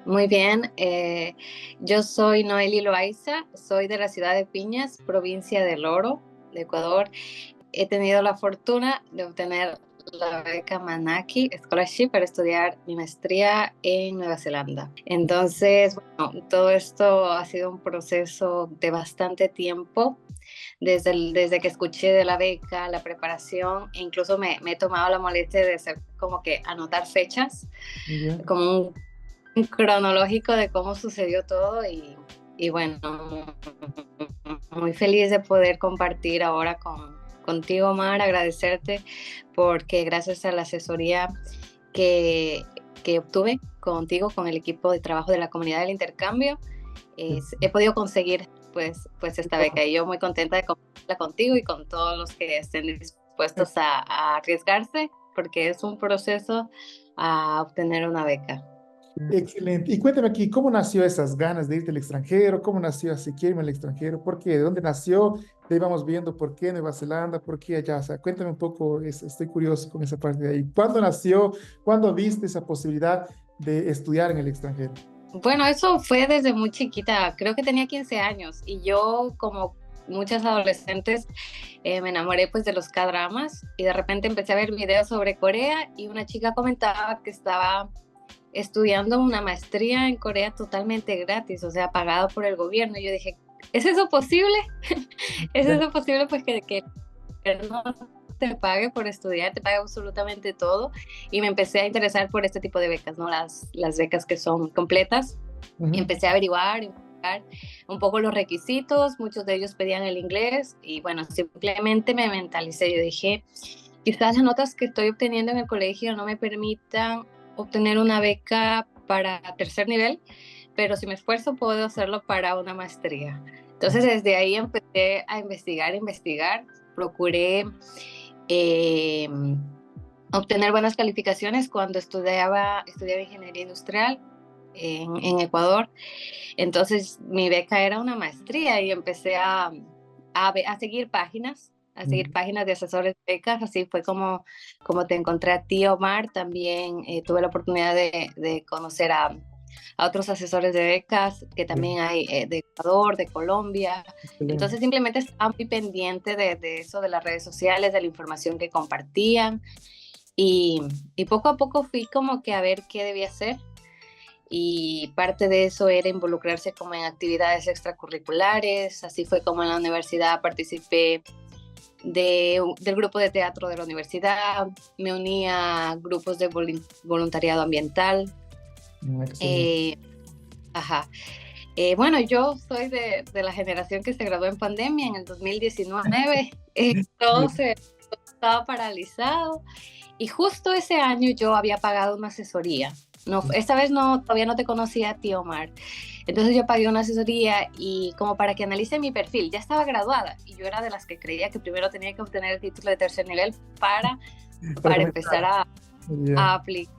Muy bien, yo soy Noeli Loaiza, soy de la ciudad de Piñas, provincia del Oro, de Ecuador. He tenido la fortuna de obtener la beca Manaki Scholarship para estudiar mi maestría en Nueva Zelanda. Entonces, bueno, todo esto ha sido un proceso de bastante tiempo, desde que escuché de la beca, la preparación, e incluso me he tomado la molestia de hacer como que anotar fechas, Ya. como un cronológico de cómo sucedió todo y bueno, muy feliz de poder compartir ahora contigo, Mar, agradecerte porque gracias a la asesoría que, que obtuve contigo, con el equipo de trabajo de la comunidad del intercambio, he podido conseguir pues esta beca y yo muy contenta de compartirla contigo y con todos los que estén dispuestos a arriesgarse porque es un proceso a obtener una beca. Excelente. Y cuéntame aquí, ¿cómo nació esas ganas de irte al extranjero? ¿Cómo nació así, quiero irme al extranjero? ¿Por qué? ¿De dónde nació? Te íbamos viendo por qué Nueva Zelanda, por qué allá. O sea, cuéntame un poco, estoy curioso con esa parte de ahí. ¿Cuándo nació? ¿Cuándo viste esa posibilidad de estudiar en el extranjero? Bueno, eso fue desde muy chiquita, creo que tenía 15 años y yo como muchas adolescentes me enamoré pues de los K-dramas y de repente empecé a ver videos sobre Corea y una chica comentaba que estaba estudiando una maestría en Corea totalmente gratis, o sea, pagado por el gobierno. Y yo dije, ¿es eso posible? ¿Es Ya. eso posible pues que no te pague por estudiar, te pague absolutamente todo? Y me empecé a interesar por este tipo de becas, ¿no? Las becas que son completas. Ujú. Empecé a averiguar, investigar un poco los requisitos, muchos de ellos pedían el inglés y bueno, simplemente me mentalicé. Yo dije, quizás las notas que estoy obteniendo en el colegio no me permitan obtener una beca para tercer nivel, pero si me esfuerzo puedo hacerlo para una maestría. Entonces desde ahí empecé a investigar, procuré eh, obtener buenas calificaciones cuando estudiaba ingeniería industrial en Ecuador. Entonces mi beca era una maestría y empecé a seguir páginas, de asesores de becas. Así fue como te encontré a ti, Omar. También tuve la oportunidad de conocer a otros asesores de becas que Bien, también hay de Ecuador, de Colombia. excelente. Entonces simplemente estaba muy pendiente de eso, de las redes sociales, de la información que compartían y, y poco a poco fui como que a ver qué debía hacer y parte de eso era involucrarse como en actividades extracurriculares. Así fue como en la universidad participé del grupo de teatro de la universidad, me uní a grupos de voluntariado ambiental. Excelente. eh, ajá. Bueno, yo soy de la generación que se graduó en pandemia en el 2019. Todo Bien. se estaba paralizado y justo ese año yo había pagado una asesoría. No, esta vez no, todavía no te conocía a ti, Omar. Entonces yo pagué una asesoría y como para que analice mi perfil, ya estaba graduada y yo era de las que creía que primero tenía que obtener el título de tercer nivel para, Para para empezar comenzar. Ya. a aplicar.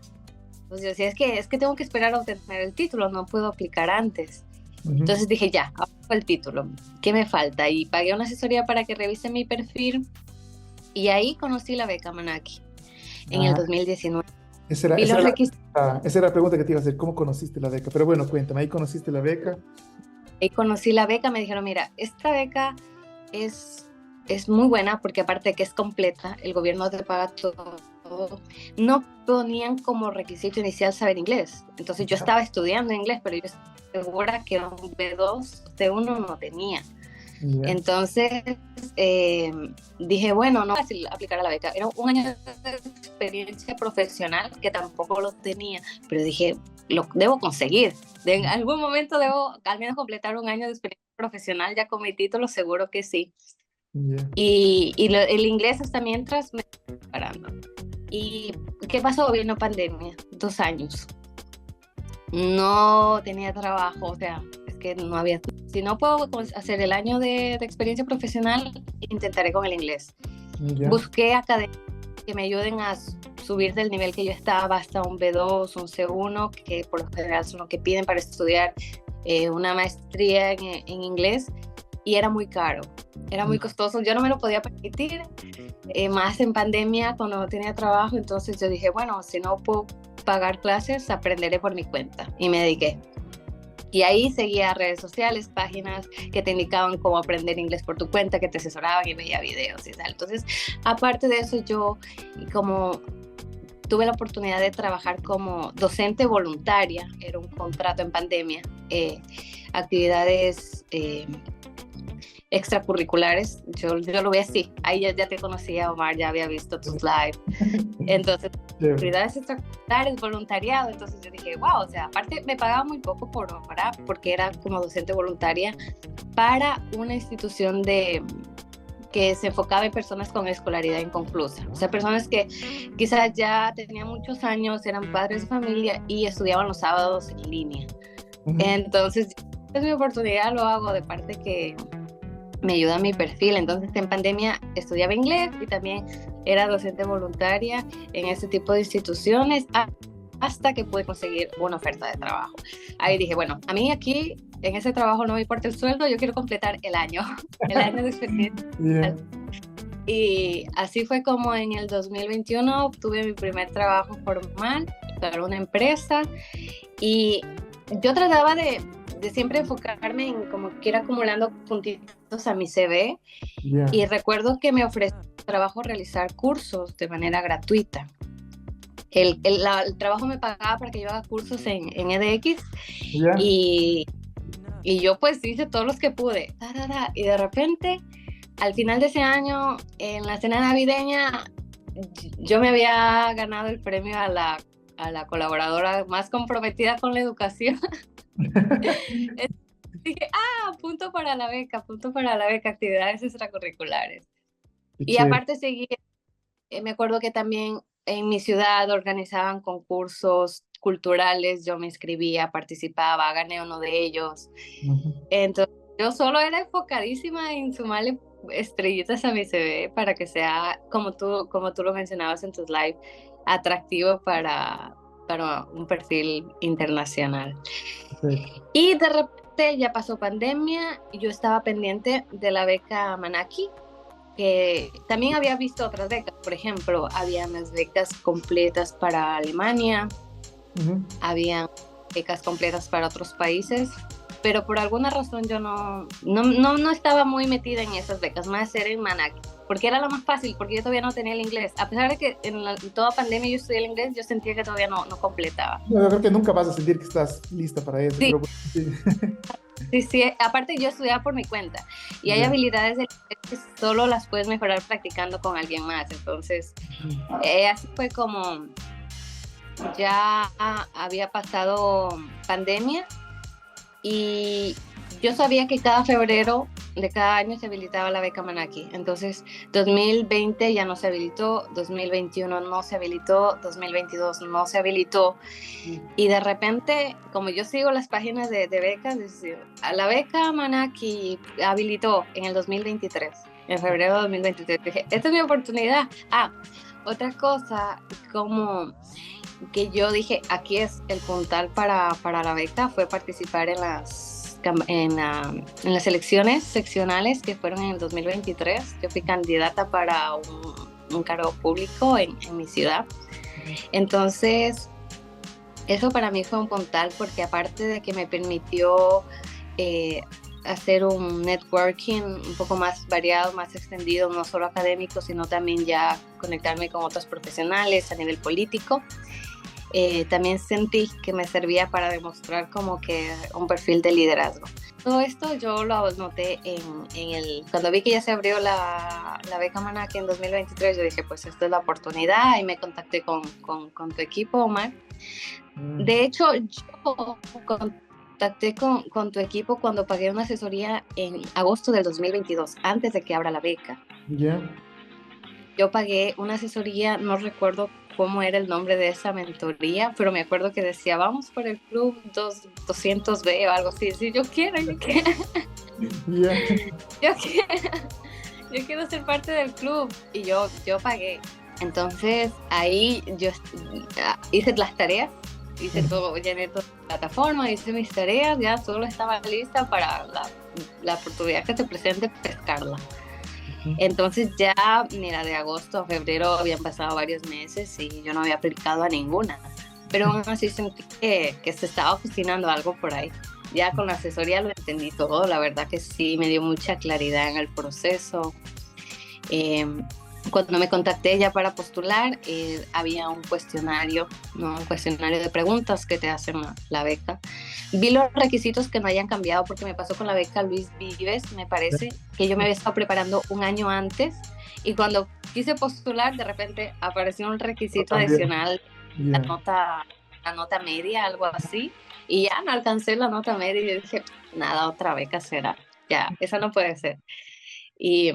Entonces yo decía, es que tengo que esperar a obtener el título, no puedo aplicar antes. Ujú. Entonces dije, ya, ahora el título, ¿qué me falta? Y pagué una asesoría para que revise mi perfil y ahí conocí la beca Manaki en el Ah, 2019. esa era, Vi esa los era requisitos esa era la pregunta que te iba a hacer. ¿Cómo conociste la beca? Pero bueno, cuéntame, ahí conociste la beca. y conocí la beca, me dijeron, mira, esta beca es, es muy buena porque aparte de que es completa, el gobierno te paga todo. No ponían como requisito inicial saber inglés. Entonces yo Ya. estaba estudiando inglés, pero yo estaba segura que un B2, C1 no tenía. Ya. Entonces eh, dije, bueno, no es fácil aplicar a la beca. Era un año de experiencia profesional que tampoco lo tenía, pero dije, lo debo conseguir. En algún momento debo al menos completar un año de experiencia profesional ya con mi título, seguro que sí. Ya. El inglés hasta mientras me estoy preparando. ¿Y qué pasó? Vino pandemia, 2 años. No tenía trabajo, o sea, es que no había. Si no puedo hacer el año de experiencia profesional, intentaré con el inglés. Ya. Busqué academias que me ayuden a subir del nivel que yo estaba hasta un B2, un C1, que por lo general son lo que piden para estudiar una maestría en inglés, y era muy caro, era muy costoso, yo no me lo podía permitir, más en pandemia cuando no tenía trabajo. Entonces yo dije, bueno, si no puedo pagar clases, aprenderé por mi cuenta. Y me dediqué. Y ahí seguía redes sociales, páginas que te indicaban cómo aprender inglés por tu cuenta, que te asesoraban y veía videos y tal. Entonces, aparte de eso, yo como tuve la oportunidad de trabajar como docente voluntaria, era un contrato en pandemia, actividades extracurriculares, yo lo vi así, ahí ya te conocía, Omar, ya había visto tus live, entonces, actividades extracurriculares, voluntariado, entonces yo dije, wow, o sea, aparte me pagaba muy poco por hora, porque era como docente voluntaria para una institución que se enfocaba en personas con escolaridad inconclusa, o sea, personas que quizás ya tenían muchos años, eran padres de familia y estudiaban los sábados en línea. Entonces, es mi oportunidad, lo hago de parte que me ayuda a mi perfil. Entonces, en pandemia estudiaba inglés y también era docente voluntaria en este tipo de instituciones hasta que pude conseguir una oferta de trabajo. Ahí dije, bueno, a mí aquí en ese trabajo no me importa el sueldo, yo quiero completar el año de experiencia. Yeah. Y así fue como en el 2021 obtuve mi primer trabajo formal para una empresa y yo trataba de siempre enfocarme en como que ir acumulando puntitos a mi CV. Yeah. Y recuerdo que me ofreció trabajo realizar cursos de manera gratuita. El trabajo me pagaba para que yo haga cursos en edX. Yeah. Y yo pues hice todos los que pude. Y de repente, al final de ese año, en la cena navideña, yo me había ganado el premio a la colaboradora más comprometida con la educación. Dije, punto para la beca, actividades extracurriculares. Y aparte seguí, me acuerdo que también en mi ciudad organizaban concursos culturales, yo me inscribía, participaba, gané uno de ellos. Entonces yo solo era enfocadísima en sumarle estrellitas a mi CV para que sea, como tú lo mencionabas en tus live, atractivo para un perfil internacional. Sí. Y de repente ya pasó pandemia y yo estaba pendiente de la beca Manaki, que también había visto otras becas. Por ejemplo, había unas becas completas para Alemania, había becas completas para otros países, pero por alguna razón yo no estaba muy metida en esas becas, más era en Manaki, porque era lo más fácil, porque yo todavía no tenía el inglés. A pesar de que en toda pandemia yo estudié el inglés, yo sentía que todavía no completaba. No, yo creo que nunca vas a sentir que estás lista para eso. Sí. Pero, sí, aparte yo estudiaba por mi cuenta y hay habilidades que solo las puedes mejorar practicando con alguien más. Entonces, así fue como ya había pasado pandemia y yo sabía que cada febrero de cada año se habilitaba la beca Manaki. Entonces, 2020 ya no se habilitó, 2021 no se habilitó, 2022 no se habilitó. Y de repente, como yo sigo las páginas de becas, la beca Manaki habilitó en el 2023, en febrero de 2023. Dije, esta es mi oportunidad. Otra cosa, como que yo dije, aquí es el puntal para la beca, fue participar en las elecciones seccionales que fueron en el 2023. Yo fui candidata para un cargo público en mi ciudad. Entonces, eso para mí fue un puntal porque aparte de que me permitió hacer un networking un poco más variado, más extendido, no solo académico, sino también ya conectarme con otros profesionales a nivel político. También sentí que me servía para demostrar como que un perfil de liderazgo. Todo esto yo lo noté cuando vi que ya se abrió la beca Manaki en 2023, yo dije, pues esta es la oportunidad y me contacté con tu equipo, Omar. De hecho, yo contacté con tu equipo cuando pagué una asesoría en agosto del 2022, antes de que abra la beca. Yeah. Yo pagué una asesoría, no recuerdo cómo era el nombre de esa mentoría, pero me acuerdo que decía, vamos por el club 200B o algo así. Sí, yo quiero. Yeah. Yo quiero ser parte del club. Y yo pagué. Entonces, ahí yo hice las tareas, llené toda la plataforma, hice mis tareas, ya solo estaba lista para la oportunidad que se presente, pescarla. Entonces ya, mira, de agosto a febrero habían pasado varios meses y yo no había aplicado a ninguna. pero aún así sentí que se estaba cocinando algo por ahí. Ya con la asesoría lo entendí todo, la verdad que sí, me dio mucha claridad en el proceso. Eh, Cuando me contacté ya para postular, había un cuestionario, ¿no? Un cuestionario de preguntas que te hacen la beca. Vi los requisitos que no hayan cambiado porque me pasó con la beca Luis Vives, me parece, que yo me había estado preparando un año antes y cuando quise postular, de repente apareció un requisito También. adicional, la Ya. nota, la nota media, algo así, y ya no alcancé la nota media y yo dije, nada, otra beca será, ya, esa no puede ser. Y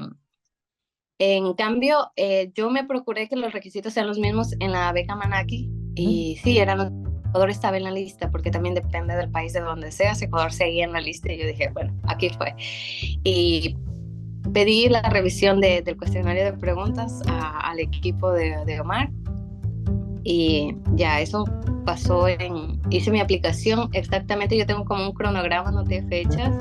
en cambio, yo me procuré que los requisitos sean los mismos en la beca Manaki Ujú. y sí, Ecuador estaba en la lista porque también depende del país de donde seas. Ecuador seguía en la lista y yo dije, bueno, aquí fue. Y pedí la revisión del cuestionario de preguntas al equipo de Omar y ya eso pasó hice mi aplicación exactamente, yo tengo como un cronograma, no de fechas,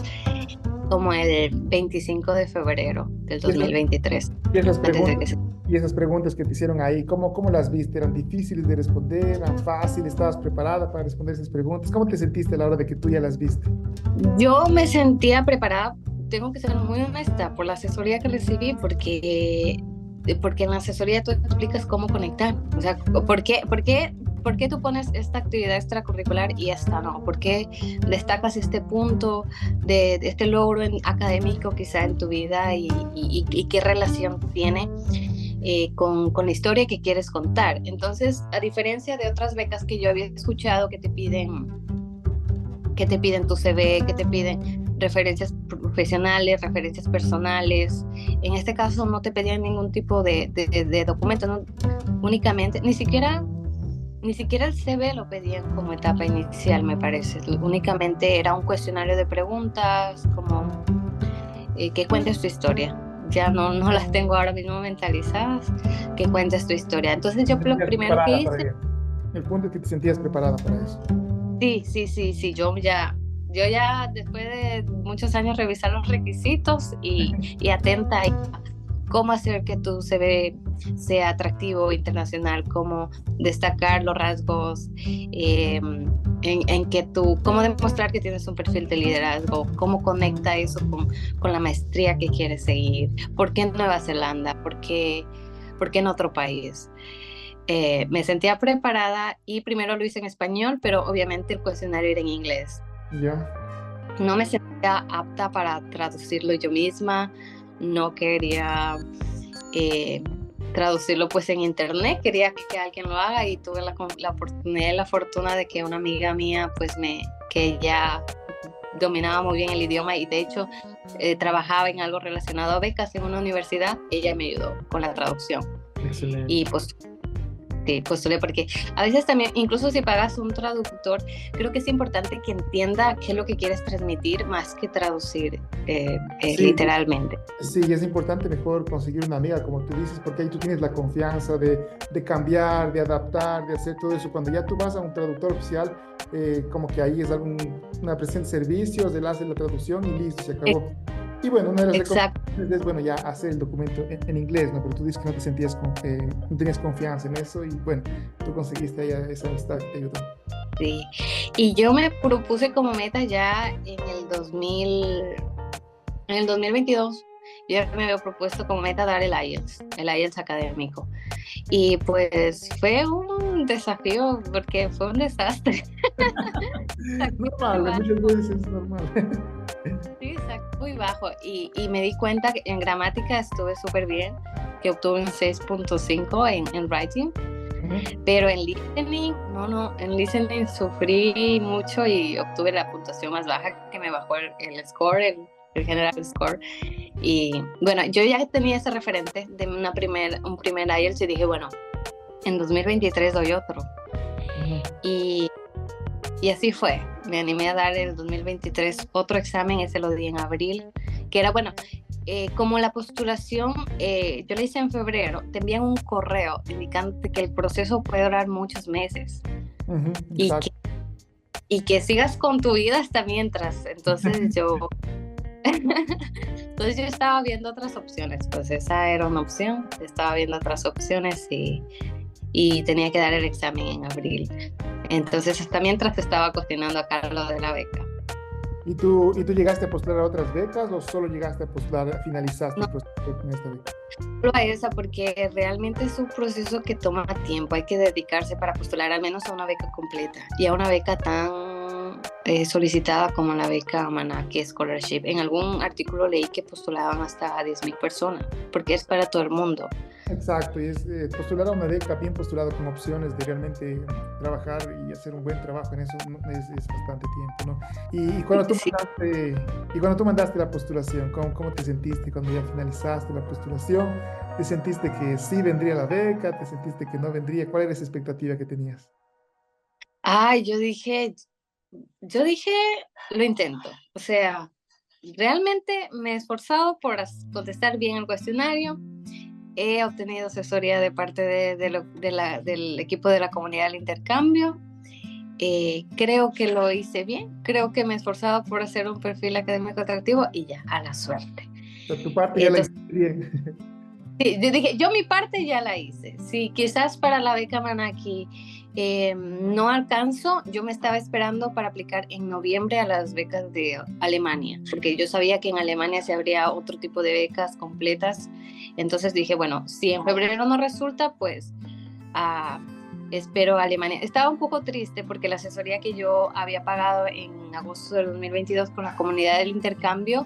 como el 25 de febrero del Y esas, 2023, y esas antes de preguntas, que se... y esas preguntas que te hicieron ahí, ¿cómo las viste? ¿Eran difíciles de responder? ¿Eran fáciles? ¿Estabas preparada para responder esas preguntas? ¿Cómo te sentiste a la hora de que tú ya las viste? Yo me sentía preparada, tengo que ser muy honesta, por la asesoría que recibí, porque en la asesoría tú explicas cómo conectar. O sea, por qué tú pones esta actividad extracurricular y esta no? ¿Por qué destacas este punto de este logro académico quizá en tu vida y qué relación tiene con la historia que quieres contar? Entonces, a diferencia de otras becas que yo había escuchado que te piden tu CV, que te piden referencias profesionales, referencias personales. En este caso no te pedían ningún tipo de documento, ¿no? Únicamente, ni siquiera el CV lo pedían como etapa inicial, me parece. Únicamente era un cuestionario de preguntas, como que cuentes tu historia. Ya no las tengo ahora mismo mentalizadas, que cuentes tu historia. Entonces ¿Te yo lo sentías primero que preparada para hice, ello? El punto es que te sentías preparada para eso. sí, yo ya después de muchos años revisar los requisitos y atenta a cómo hacer que tu CV sea atractivo internacional, cómo destacar los rasgos, en que cómo demostrar que tienes un perfil de liderazgo, cómo conecta eso con la maestría que quieres seguir, por qué en Nueva Zelanda, por qué en otro país. Me sentía preparada y primero lo hice en español, pero obviamente el cuestionario era en inglés. Ya. No me sentía apta para traducirlo yo misma, no quería eh, traducirlo pues en internet, quería que alguien lo haga y tuve la oportunidad y la fortuna de que una amiga mía pues que ella dominaba muy bien el idioma y de hecho trabajaba en algo relacionado a becas en una universidad, ella me ayudó con la traducción y Excelente. pues sí, postulé porque a veces también, incluso si pagas un traductor, creo que es importante que entienda qué es lo que quieres transmitir más que traducir Sí, literalmente. sí, y es importante mejor conseguir una amiga, como tú dices, porque ahí tú tienes la confianza de cambiar, de adaptar, de hacer todo eso. Cuando ya tú vas a un traductor oficial, como que ahí es una prestación de servicios, él hace la traducción y listo, se Eh, acabó. Y bueno, una de las Exacto, recomendaciones es, bueno, ya hacer el documento en inglés, ¿no? Pero tú dices que no te sentías, no tenías confianza en eso y bueno, tú conseguiste ahí esa amistad que te ayudó. sí. Y yo me propuse como meta ya en el 2022, yo ya me había propuesto como meta dar el IELTS académico. Y pues fue un desafío porque fue un desastre. Saqué muy Normal, bajo, muchas veces es normal. sí, saqué muy bajo. Y me di cuenta que en gramática estuve súper bien, que obtuve un 6.5 en writing, Ujú. pero en listening, no, en listening sufrí mucho y obtuve la puntuación más baja que me bajó el score, el general score. Y bueno, yo ya tenía ese referente de un primer IELTS y dije, bueno, en 2023 doy otro. Ujú. Y, y así fue. Me animé a dar el 2023 otro examen, ese lo di en abril, que era bueno. Como la postulación, yo la hice en febrero, te envían un correo indicándote que el proceso puede durar muchos meses Ujú, y exacto. y que sigas con tu vida hasta mientras. Entonces yo estaba viendo otras opciones, pues esa era una opción, estaba viendo otras opciones y tenía que dar el examen en abril. Entonces, hasta mientras estaba cocinando acá lo de la beca. ¿Y tú llegaste a postular a otras becas o solo llegaste a postular, finalizaste No, el proceso con esta beca? solo a esa, porque realmente es un proceso que toma tiempo. Hay que dedicarse para postular al menos a una beca completa y a una beca tan solicitada como la beca Manaki Scholarship. En algún artículo leí que postulaban hasta a 10.000 personas, porque es para todo el mundo. Exacto, y es postular a una beca bien postulado con opciones de realmente trabajar y hacer un buen trabajo en eso es bastante tiempo, ¿no? Y cuando tú Sí. mandaste, y cuando tú mandaste la postulación, ¿cómo te sentiste cuando ya finalizaste la postulación? ¿Te sentiste que sí vendría la beca? ¿Te sentiste que no vendría? ¿Cuál era esa expectativa que tenías? Ay, yo dije, lo intento. O sea, realmente me he esforzado por contestar bien el cuestionario. He obtenido asesoría de parte del equipo de la comunidad del intercambio. Creo que lo hice bien. Creo que me he esforzado por hacer un perfil académico atractivo y ya, a la suerte. O sea, tu parte ya la Entonces, hiciste bien. sí, yo dije, yo mi parte ya la hice. Sí, quizás para la beca Manaki no alcanzo. Yo me estaba esperando para aplicar en noviembre a las becas de Alemania, porque yo sabía que en Alemania se habría otro tipo de becas completas. Entonces dije, bueno, si en febrero no resulta, pues ah, espero Alemania. Estaba un poco triste porque la asesoría que yo había pagado en agosto del 2022 con la comunidad del intercambio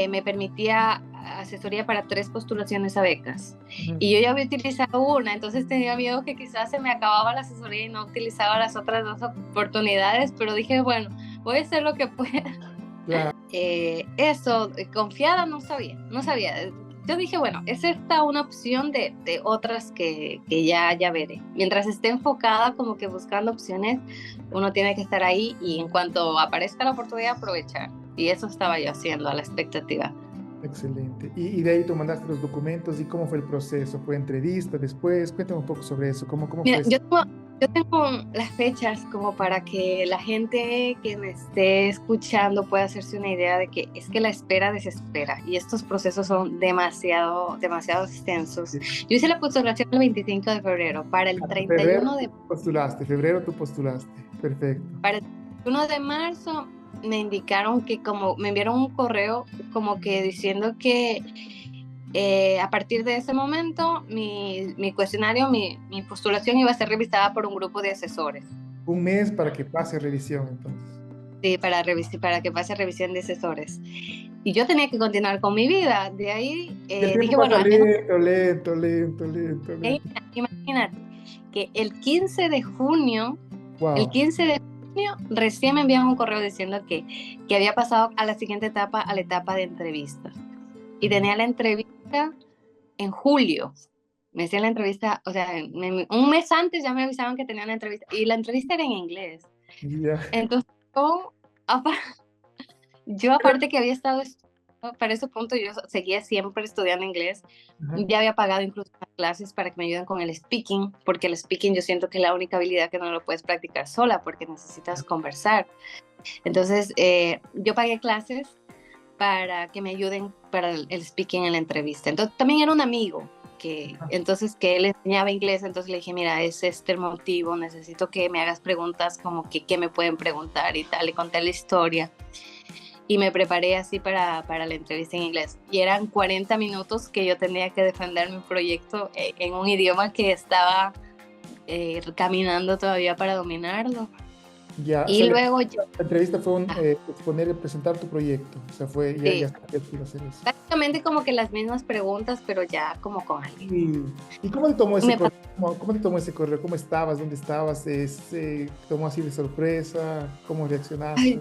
me permitía asesoría para 3 postulaciones a becas. Ujú. Y yo ya había utilizado una, entonces tenía miedo que quizás se me acababa la asesoría y no utilizaba las otras 2 oportunidades, pero dije, bueno, voy a hacer lo que pueda. Claro, Eso, confiada, no sabía. Yo dije, bueno, es esta una opción de otras que ya veré. Mientras esté enfocada como que buscando opciones, uno tiene que estar ahí y en cuanto aparezca la oportunidad, aprovechar. Y eso estaba yo haciendo a la expectativa. excelente. Y de ahí tú mandaste los documentos y cómo fue el proceso. ¿Fue entrevista después? Cuéntame un poco sobre eso. ¿Cómo Mira, fue? yo tengo las fechas como para que la gente que me esté escuchando pueda hacerse una idea de que es que la espera desespera y estos procesos son demasiado extensos. Yo hice la postulación el 25 de febrero. Febrero tú postulaste, febrero tú postulaste. Perfecto. Para el 1 de marzo me indicaron que como me enviaron un correo como que diciendo que a partir de ese momento mi cuestionario, mi postulación iba a ser revisada por un grupo de asesores. Un mes para que pase revisión, entonces. Sí, para que pase revisión de asesores. Y yo tenía que continuar con mi vida. De ahí Y el tiempo dije, bueno, pasa al menos lento, lento, lento, lento, lento. imagínate que el Wow. 15 de junio recién me enviaron un correo diciendo que había pasado a la siguiente etapa, a la etapa de entrevista. Y tenía la entrevista en julio. Me hacían la entrevista, o sea, un mes antes ya me avisaban que tenía una entrevista y la entrevista era en inglés. Ya. Entonces, yo, apa- yo aparte que había estado, para ese punto yo seguía siempre estudiando inglés, Ajá. ya había pagado incluso unas clases para que me ayuden con el speaking, porque el speaking yo siento que es la única habilidad que no lo puedes practicar sola, porque necesitas conversar. Entonces, yo pagué clases para que me ayuden para el speaking en la entrevista. Entonces, también era un amigo que él enseñaba inglés, entonces le dije, mira, es este el motivo, necesito que me hagas preguntas como que qué me pueden preguntar y tal, le conté la historia y me preparé así para la entrevista en inglés. Y eran 40 minutos que yo tenía que defender mi proyecto en un idioma que estaba caminando todavía para dominarlo. Ya, o Y sea, luego yo, la entrevista fue ah, exponer y presentar tu proyecto. O sea, ya sí, sabías que iba a hacer eso. básicamente como que las mismas preguntas, pero ya como con alguien. ¿Y cómo te tomó ese Me correo? ¿Cómo te tomó ese correo? ¿Cómo estabas? ¿Dónde estabas? ¿Te tomó así de sorpresa? ¿Cómo Ay, reaccionaste?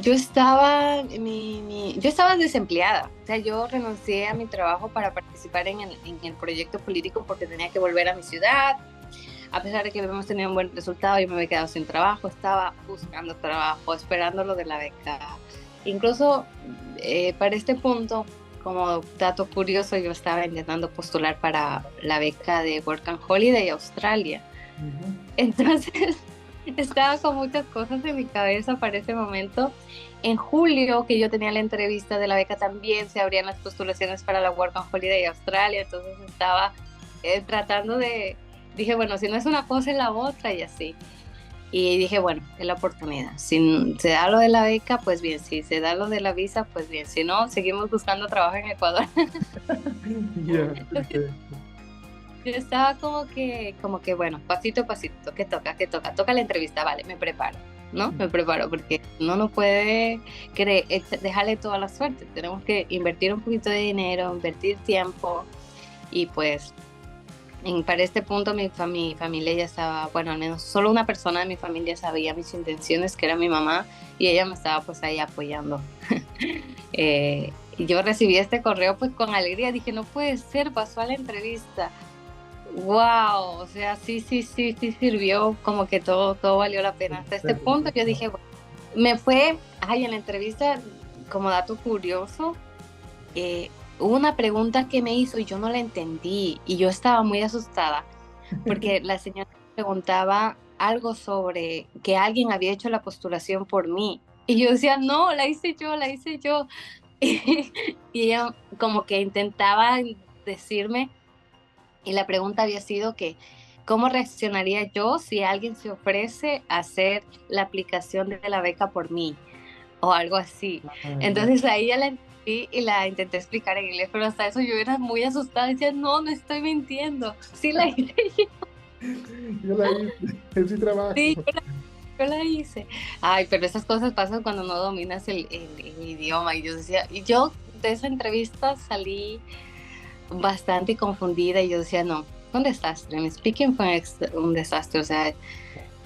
yo estaba desempleada, o sea, yo renuncié a mi trabajo para participar en el proyecto político porque tenía que volver a mi ciudad, a pesar de que habíamos tenido un buen resultado, yo me había quedado sin trabajo, estaba buscando trabajo, esperando lo de la beca. Incluso para este punto, como dato curioso, yo estaba intentando postular para la beca de Work and Holiday Australia. Ujú. Entonces, estaba con muchas cosas en mi cabeza para ese momento. En julio, que yo tenía la entrevista de la beca, también se abrían las postulaciones para la Work and Holiday Australia, entonces estaba tratando dije, bueno, si no es una cosa es la otra y así. Y dije, bueno, es la oportunidad. Si se da lo de la beca, pues bien. Si se da lo de la visa, pues bien. Si no, seguimos buscando trabajo en Ecuador. Ya, Entonces, perfecto. yo estaba como que, bueno, pasito a pasito, ¿qué toca? ¿Qué toca? Toca la entrevista, vale, me preparo, ¿no? Me preparo porque uno no puede dejarle toda la suerte. Tenemos que invertir un poquito de dinero, invertir tiempo y pues para este punto mi familia ya estaba, bueno, al menos solo una persona de mi familia sabía mis intenciones, que era mi mamá, y ella me estaba pues ahí apoyando. Y yo recibí este correo pues con alegría, dije, no puede ser, pasó a la entrevista. Wow, o sea, sí sirvió, como que todo valió la pena. Hasta este punto yo dije, bueno, me fue, ay, en la entrevista, como dato curioso, hubo una pregunta que me hizo y yo no la entendí y yo estaba muy asustada porque la señora preguntaba algo sobre que alguien había hecho la postulación por mí. Y yo decía, no, la hice yo, la hice yo. Y ella como que intentaba decirme, y la pregunta había sido que, ¿cómo reaccionaría yo si alguien se ofrece a hacer la aplicación de la beca por mí? O algo así. Ah, ya. Entonces ahí ya la entendí y la intenté explicar en inglés, pero hasta eso yo era muy asustada. Decía, no, no estoy mintiendo. Sí la hice Yo la hice, es mi trabajo. Sí, yo la hice. Ay, pero esas cosas pasan cuando no dominas el idioma. Y yo decía, y yo de esa entrevista salí bastante confundida y yo decía, no, fue un desastre. Mi speaking fue un desastre. O sea,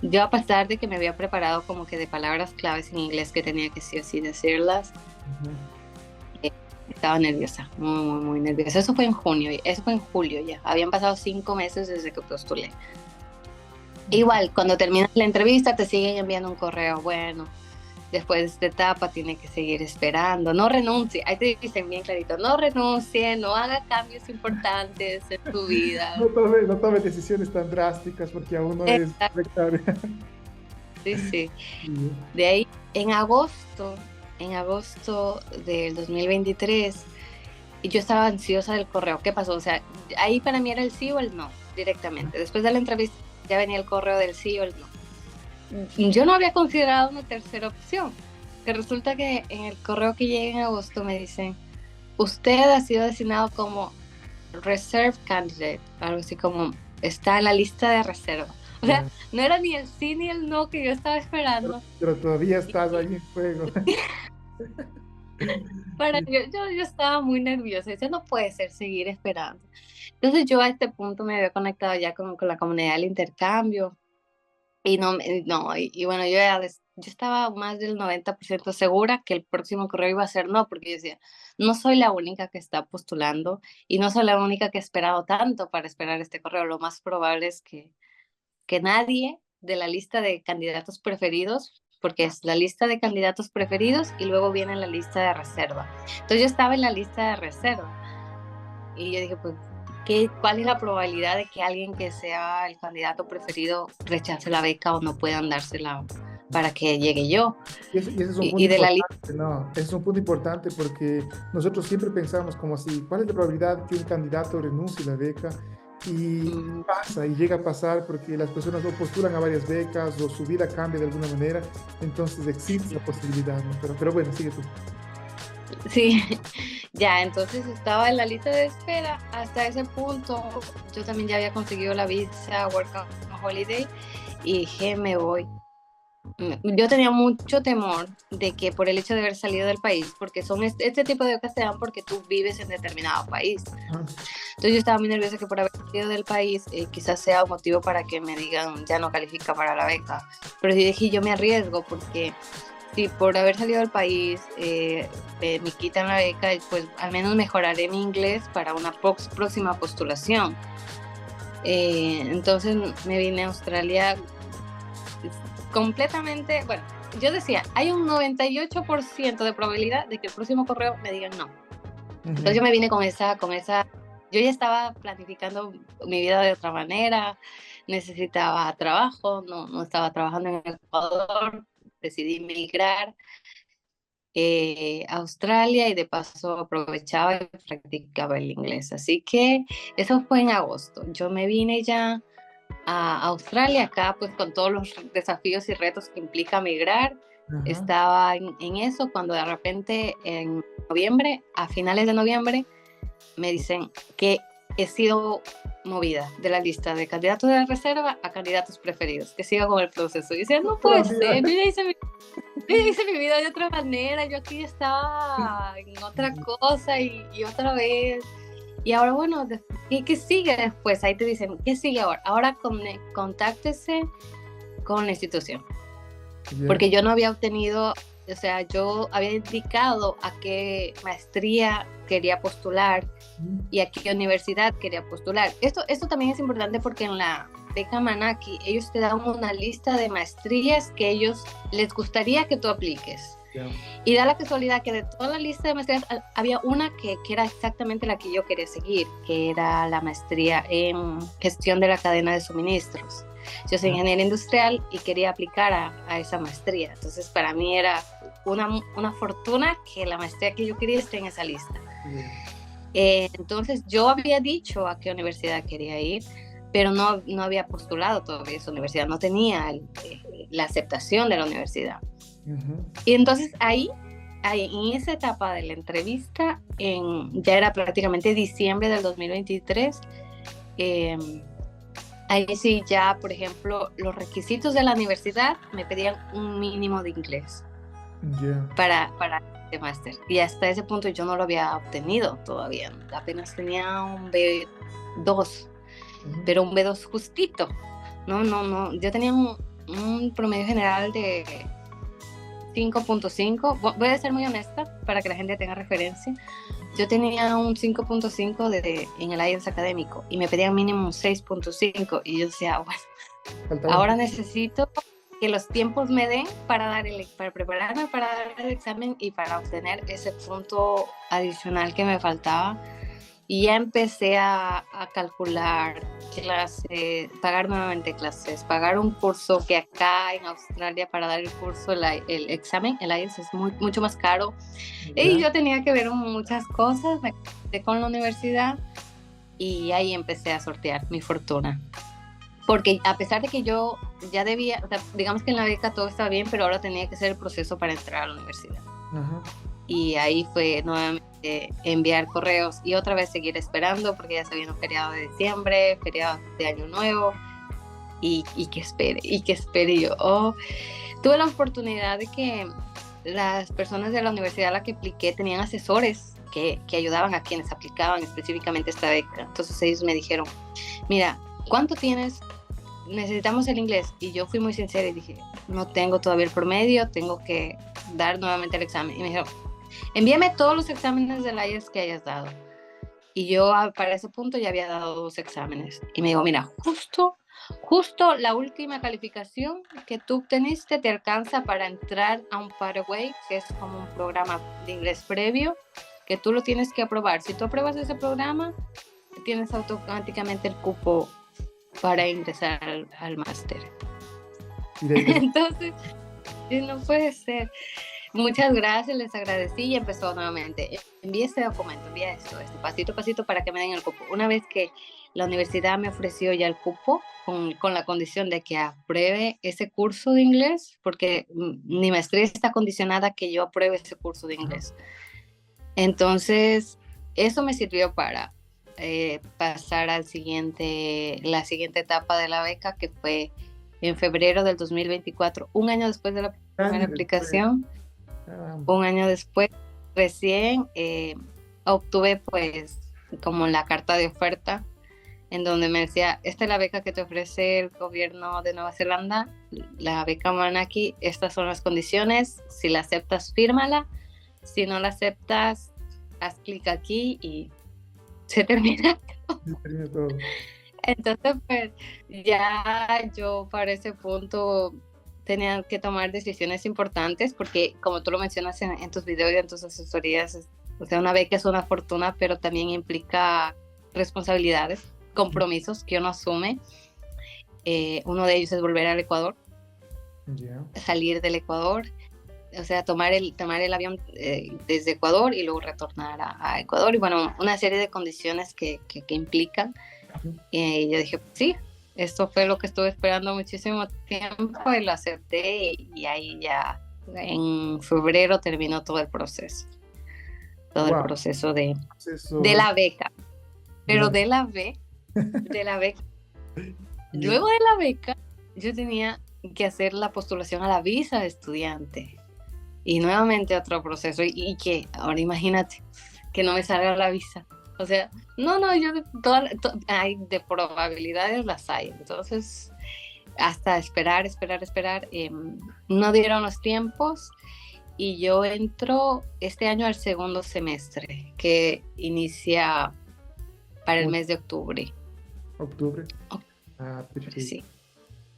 yo a pesar de que me había preparado como que de palabras claves en inglés que tenía que sí o sí decirlas, Ujú. eh, estaba nerviosa, muy nerviosa. Eso fue en junio, eso fue en julio ya. Habían pasado 5 meses desde que postulé. Igual, cuando terminas la entrevista te siguen enviando un correo, bueno, después de esta etapa tiene que seguir esperando, no renuncie, ahí te dicen bien clarito, no renuncie, no haga cambios importantes en tu vida. No tome decisiones tan drásticas porque aún no es Exacto, rectable. sí, sí. Sí. De ahí, en agosto del 2023, yo estaba ansiosa del correo. ¿Qué pasó? O sea, ahí para mí era el sí o el no, directamente. Después de la entrevista ya venía el correo del sí o el no. Yo no había considerado una tercera opción, que resulta que en el correo que llega en agosto me dicen, usted ha sido designado como reserve candidate, algo así como está en la lista de reserva. O sea, Ya. no era ni el sí ni el no que yo estaba esperando. Pero todavía Y estás ahí en juego. yo estaba muy nerviosa, decía, no puede ser seguir esperando. Entonces yo a este punto me había conectado ya con la comunidad del intercambio. Y no, no, y bueno, yo estaba más del 90% segura que el próximo correo iba a ser no, porque yo decía, no soy la única que está postulando y no soy la única que ha esperado tanto para esperar este correo. Lo más probable es que nadie de la lista de candidatos preferidos, porque es la lista de candidatos preferidos y luego viene la lista de reserva. Entonces yo estaba en la lista de reserva y yo dije, pues, ¿cuál es la probabilidad de que alguien que sea el candidato preferido rechace la beca o no puedan dársela para que llegue yo? Y ese es un punto Y de la lista, importante, ¿no? Ese es un punto importante porque nosotros siempre pensamos como así, ¿cuál es la probabilidad que un candidato renuncie a la beca? Y mm, pasa, y llega a pasar porque las personas o postulan a varias becas o su vida cambia de alguna manera, entonces existe esa posibilidad, ¿no? Pero bueno, sigue tú. sí, ya, entonces estaba en la lista de espera hasta ese punto. Yo también ya había conseguido la visa Work and Holiday y dije, me voy. Yo tenía mucho temor de que por el hecho de haber salido del país, porque son este tipo de becas te dan porque tú vives en determinado país. Ah, Entonces yo estaba muy nerviosa que por haber salido del país quizás sea un motivo para que me digan ya no califica para la beca. Pero yo dije, yo me arriesgo porque si por haber salido del país me quitan la beca, pues al menos mejoraré mi inglés para una próxima postulación. Entonces me vine a Australia completamente, bueno, yo decía, hay un 98% de probabilidad de que el próximo correo me digan no. Entonces ujú. yo me vine yo ya estaba planificando mi vida de otra manera, necesitaba trabajo, no estaba trabajando en Ecuador, decidí emigrar a Australia y de paso aprovechaba y practicaba el inglés. Así que eso fue en agosto. Yo me vine ya, a Australia, acá pues con todos los desafíos y retos que implica migrar. Ajá. Estaba en eso cuando de repente en noviembre, a finales de noviembre, me dicen que he sido movida de la lista de candidatos de la reserva a candidatos preferidos, que siga con el proceso. Y decía, no puede ser, yo ya hice mi vida de otra manera, yo aquí estaba en otra cosa y otra vez. Y ahora, bueno, ¿qué sigue después? Ahí te dicen, ¿qué sigue ahora? Ahora contáctese con la institución. Ya. Porque yo no había obtenido, o sea, yo había indicado a qué maestría quería postular y a qué universidad quería postular. Esto también es importante porque en la beca Manaki ellos te dan una lista de maestrías que ellos les gustaría que tú apliques. Ya. Y da la casualidad que de toda la lista de maestrías había una que era exactamente la que yo quería seguir, que era la maestría en gestión de la cadena de suministros. Yo soy ingeniera industrial y quería aplicar a esa maestría. Entonces, para mí era una fortuna que la maestría que yo quería esté en esa lista. Entonces, yo había dicho a qué universidad quería ir, pero no había postulado todavía esa universidad, no tenía la aceptación de la universidad. Y entonces ahí, en esa etapa de la entrevista, ya era prácticamente diciembre del 2023, ahí sí ya, por ejemplo, los requisitos de la universidad me pedían un mínimo de inglés para este máster. Y hasta ese punto yo no lo había obtenido todavía. Apenas tenía un B2, pero un B2 justito. No. Yo tenía un promedio general de 5.5. Voy a ser muy honesta para que la gente tenga referencia. Yo tenía un 5.5 en el IELTS académico y me pedían mínimo un 6.5 y yo decía, bueno, ahora necesito que los tiempos me den para prepararme para dar el examen y para obtener ese punto adicional que me faltaba. Y ya empecé a calcular clases, pagar nuevamente clases, pagar un curso que acá en Australia para dar el curso, el examen, el IELTS es mucho más caro. Y yo tenía que ver muchas cosas, me quedé con la universidad y ahí empecé a sortear mi fortuna. Porque a pesar de que yo ya debía, o sea, digamos que en la beca todo estaba bien, pero ahora tenía que hacer el proceso para entrar a la universidad. Y ahí fue nuevamente enviar correos y otra vez seguir esperando porque ya se viene un feriado de diciembre, feriado de Año Nuevo y que espere yo. Tuve la oportunidad de que las personas de la universidad a la que apliqué tenían asesores que ayudaban a quienes aplicaban específicamente esta beca. Entonces ellos me dijeron, mira, ¿cuánto tienes? Necesitamos el inglés. Y yo fui muy sincera y dije, no tengo todavía el promedio, tengo que dar nuevamente el examen. Y me dijeron, envíame todos los exámenes del IELTS que hayas dado. Y yo para ese punto ya había dado 2 exámenes. Y me dijo, mira, justo la última calificación que tú obteniste te alcanza para entrar a un Pathway, que es como un programa de inglés previo, que tú lo tienes que aprobar. Si tú apruebas ese programa, tienes automáticamente el cupo para ingresar al máster. Entonces, no puede ser. Muchas gracias, les agradecí y empezó nuevamente. Envié este documento, envié esto, pasito a pasito para que me den el cupo. Una vez que la universidad me ofreció ya el cupo, con la condición de que apruebe ese curso de inglés, porque mi maestría está condicionada a que yo apruebe ese curso de inglés. Entonces, eso me sirvió para pasar la siguiente etapa de la beca, que fue en febrero del 2024, un año después de la primera aplicación. Un año después, recién obtuve pues como la carta de oferta en donde me decía, esta es la beca que te ofrece el gobierno de Nueva Zelanda, la beca Manaki, estas son las condiciones, si la aceptas, fírmala, si no la aceptas, haz clic aquí y se termina todo. Entonces, pues ya yo para ese punto tenía que tomar decisiones importantes porque, como tú lo mencionas en tus videos y en tus asesorías, o sea, una beca es una fortuna, pero también implica responsabilidades, compromisos que uno asume. Uno de ellos es volver al Ecuador, salir del Ecuador, o sea, tomar el avión desde Ecuador y luego retornar a Ecuador. Y bueno, una serie de condiciones que implican. Y yo dije, sí, Esto fue lo que estuve esperando muchísimo tiempo y lo acepté y ahí ya en febrero terminó todo el Wow, proceso de eso, la beca, pero ya. de la beca. Ya. Luego de la beca, yo tenía que hacer la postulación a la visa de estudiante y nuevamente otro proceso y que ahora imagínate que no me salga la visa. O sea, no, yo hay de probabilidades las hay. Entonces, hasta esperar, no dieron los tiempos y yo entro este año al segundo semestre que inicia para el Uy, mes de octubre. octubre. Ah, Octubre, perfecto. sí.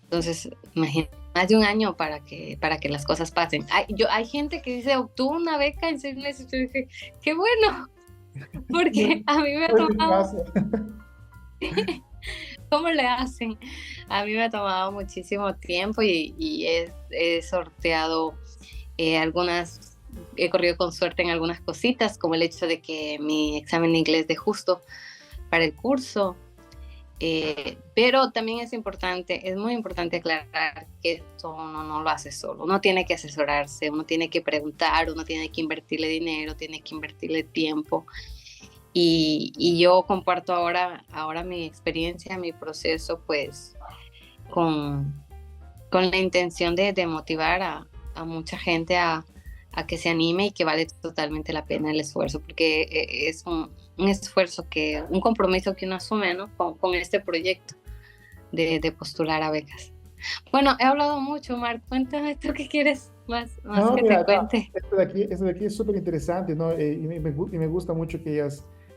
Entonces, imagínate, más de un año para que las cosas pasen. Hay gente que dice, obtuvo una beca en 6 meses. Yo dije, qué bueno, porque a mí me ha A veces tomado, pasa. ¿cómo le hacen? A mí me ha tomado muchísimo tiempo y he sorteado algunas, he corrido con suerte en algunas cositas, como el hecho de que mi examen de inglés de justo para el curso. Pero también es muy importante aclarar que esto uno no lo hace solo, uno tiene que asesorarse, uno tiene que preguntar, uno tiene que invertirle dinero, tiene que invertirle tiempo y yo comparto ahora mi experiencia, mi proceso pues con, con la intención de motivar a mucha gente a que se anime y que vale totalmente la pena el esfuerzo, porque es un esfuerzo, un compromiso que uno asume, ¿no? Con este proyecto de postular a becas. Bueno, he hablado mucho, Marc, cuéntame tú qué quieres más No, que te mira, no, cuente. esto de aquí es súper interesante, ¿no? Y me gusta mucho que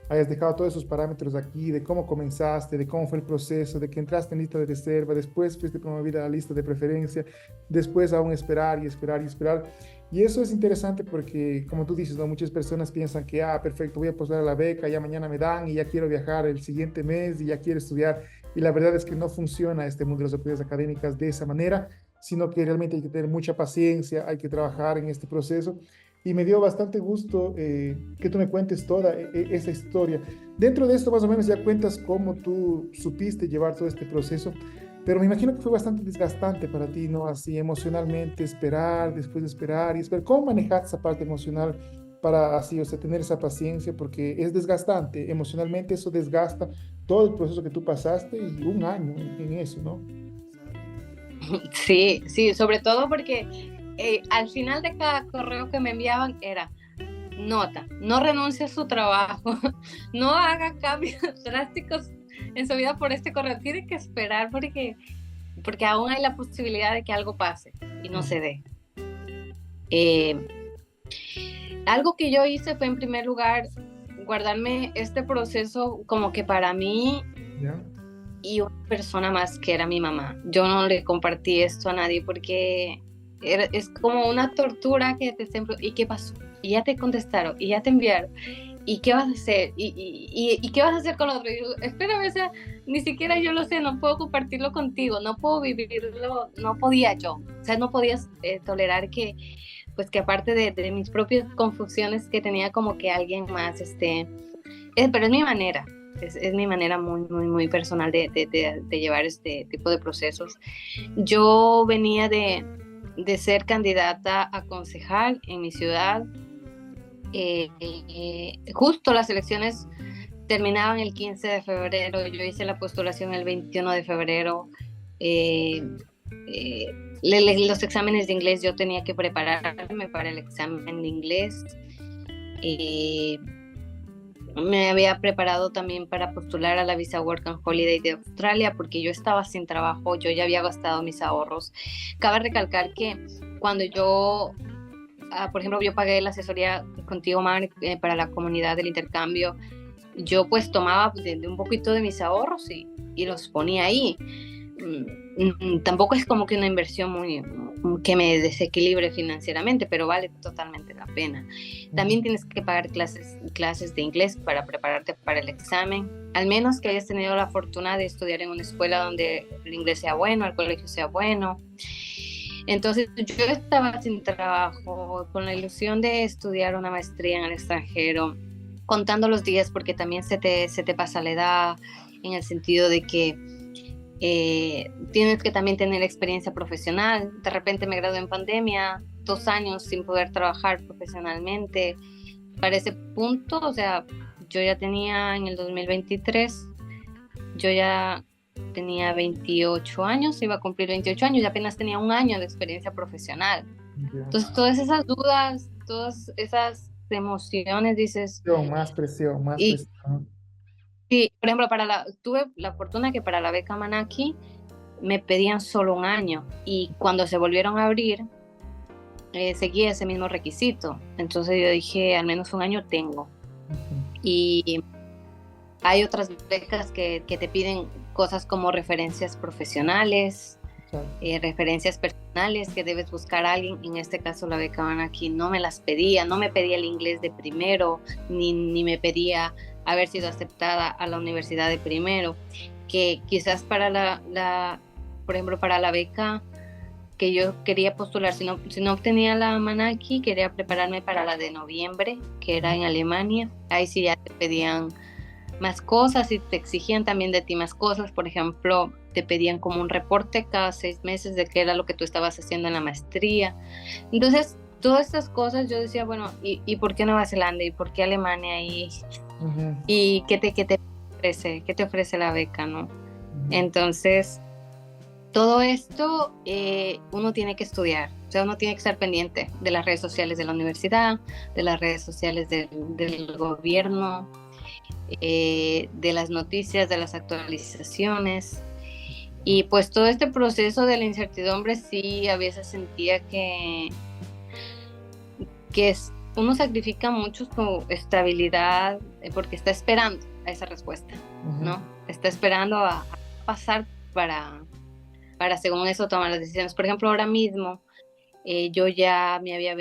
hayas dejado todos esos parámetros aquí, de cómo comenzaste, de cómo fue el proceso, de que entraste en lista de reserva, después fuiste promovida a la lista de preferencia, después aún esperar y esperar y esperar. Y eso es interesante porque, como tú dices, ¿no? Muchas personas piensan que, ah, perfecto, voy a postular a la beca, ya mañana me dan y ya quiero viajar el siguiente mes y ya quiero estudiar. Y la verdad es que no funciona este mundo de las oportunidades académicas de esa manera, sino que realmente hay que tener mucha paciencia, hay que trabajar en este proceso. Y me dio bastante gusto que tú me cuentes toda esa historia. Dentro de esto, más o menos, ya cuentas cómo tú supiste llevar todo este proceso, pero me imagino que fue bastante desgastante para ti, ¿no? Así emocionalmente, esperar, después de esperar y esperar. ¿Cómo manejar esa parte emocional para así, o sea, tener esa paciencia? Porque es desgastante, emocionalmente eso desgasta todo el proceso que tú pasaste y un año en eso, ¿no? Sí, sí, sobre todo porque al final de cada correo que me enviaban era nota, no renuncie a su trabajo, no haga cambios drásticos en su vida por este correo, tiene que esperar porque aún hay la posibilidad de que algo pase y no Ujú. se dé. Eh, Algo que yo hice fue en primer lugar guardarme este proceso como que para mí ¿Ya? y una persona más que era mi mamá. Yo no le compartí esto a nadie porque es como una tortura que te estén... ¿Y qué pasó? Y ya te contestaron, y ya te enviaron. ¿Y qué vas a hacer? ¿Y qué vas a hacer con lo otro? Y digo, espérame, o sea, ni siquiera yo lo sé, no puedo compartirlo contigo, no puedo vivirlo, no podía yo. O sea, no podías tolerar que, pues que aparte de mis propias confusiones que tenía como que alguien más, pero es mi manera, es mi manera muy personal de llevar este tipo de procesos. Yo venía de ser candidata a concejal en mi ciudad. Justo las elecciones terminaban el 15 de febrero, yo hice la postulación el 21 de febrero. Eh, eh, los exámenes de inglés, yo tenía que prepararme para el examen de inglés. Eh, Me había preparado también para postular a la visa Work and Holiday de Australia porque yo estaba sin trabajo, yo ya había gastado mis ahorros. Cabe recalcar que cuando por ejemplo, yo pagué la asesoría contigo, Mar, para la comunidad del intercambio, yo pues tomaba de un poquito de mis ahorros y los ponía ahí. Tampoco es como que una inversión que me desequilibre financieramente, pero vale totalmente la pena. Ujú. También tienes que pagar clases de inglés para prepararte para el examen, al menos que hayas tenido la fortuna de estudiar en una escuela donde el inglés sea bueno, el colegio sea bueno. Entonces yo estaba sin trabajo, con la ilusión de estudiar una maestría en el extranjero, contando los días porque también se te pasa la edad, en el sentido de que Tienes que también tener experiencia profesional. De repente me gradué en pandemia, 2 años sin poder trabajar profesionalmente. Para ese punto, o sea, yo ya tenía en el 2023, yo ya tenía 28 años, iba a cumplir 28 años y apenas tenía 1 año de experiencia profesional. Ya. Entonces, todas esas dudas, todas esas emociones, dices, Más presión, más y presión. sí, por ejemplo, tuve la fortuna que para la beca Manaki me pedían solo 1 año y cuando se volvieron a abrir, seguía ese mismo requisito. Entonces yo dije, al menos 1 año tengo. Ujú. Y hay otras becas que te piden cosas como referencias profesionales, Exacto. referencias personales, que debes buscar a alguien. En este caso la beca Manaki no me las pedía, no me pedía el inglés de primero, ni me pedía haber sido aceptada a la universidad de primero, que quizás para por ejemplo, para la beca que yo quería postular, si no obtenía la Manaki, quería prepararme para la de noviembre, que era en Alemania. Ahí sí ya te pedían más cosas y te exigían también de ti más cosas. Por ejemplo, te pedían como un reporte cada 6 meses de qué era lo que tú estabas haciendo en la maestría. Entonces, todas estas cosas yo decía, bueno, ¿y por qué Nueva Zelanda? ¿Y por qué Alemania? Ujú, ¿Y qué te ofrece la beca, no? ujú. Entonces, todo esto uno tiene que estudiar, o sea, uno tiene que estar pendiente de las redes sociales de la universidad, de las redes sociales del gobierno, de las noticias, de las actualizaciones. Y pues todo este proceso de la incertidumbre sí a veces sentía uno sacrifica mucho su estabilidad porque está esperando a esa respuesta, Ujú. ¿no? Está esperando a pasar para según eso tomar las decisiones. Por ejemplo, ahora mismo yo ya me había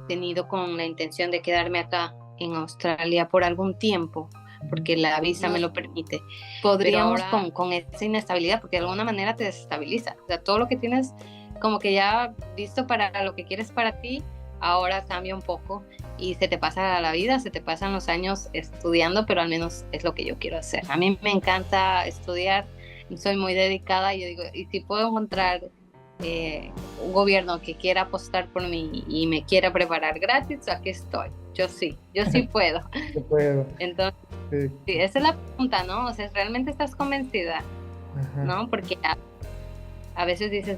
tenido con la intención de quedarme acá en Australia por algún tiempo, Ujú. porque la visa me lo permite. Podríamos con esa inestabilidad, porque de alguna manera te desestabiliza. O sea, todo lo que tienes como que ya visto para lo que quieres para ti, ahora cambia un poco y se te pasa la vida, se te pasan los años estudiando, pero al menos es lo que yo quiero hacer. A mí me encanta estudiar, soy muy dedicada y yo digo, y si puedo encontrar eh, un gobierno que quiera apostar por mí y me quiera preparar gratis, aquí estoy. Yo sí puedo. Yo puedo. Entonces, sí, Perfecto. esa es la pregunta, ¿no? O sea, ¿realmente estás convencida? Ajá. ¿No? Porque a veces dices,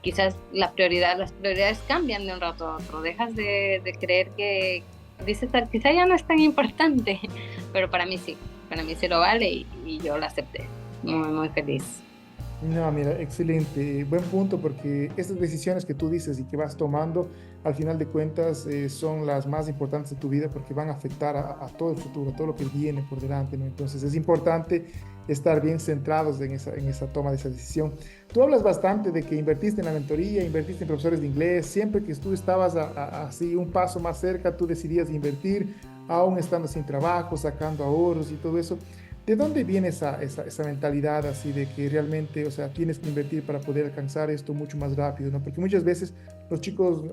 quizás las prioridades cambian de un rato a otro. Dejas de creer que, dices, quizá ya no es tan importante, pero para mí sí lo vale y yo lo acepté. Muy, muy feliz. No, mira, excelente, buen punto, porque estas decisiones que tú dices y que vas tomando, al final de cuentas, son las más importantes de tu vida porque van a afectar a todo el futuro, a todo lo que viene por delante, ¿no? Entonces es importante estar bien centrados en esa toma de esa decisión. Tú hablas bastante de que invertiste en la mentoría, invertiste en profesores de inglés, siempre que tú estabas así un paso más cerca, tú decidías invertir, aún estando sin trabajo, sacando ahorros y todo eso. ¿De dónde viene esa mentalidad así de que realmente, o sea, tienes que invertir para poder alcanzar esto mucho más rápido, ¿no? Porque muchas veces los chicos,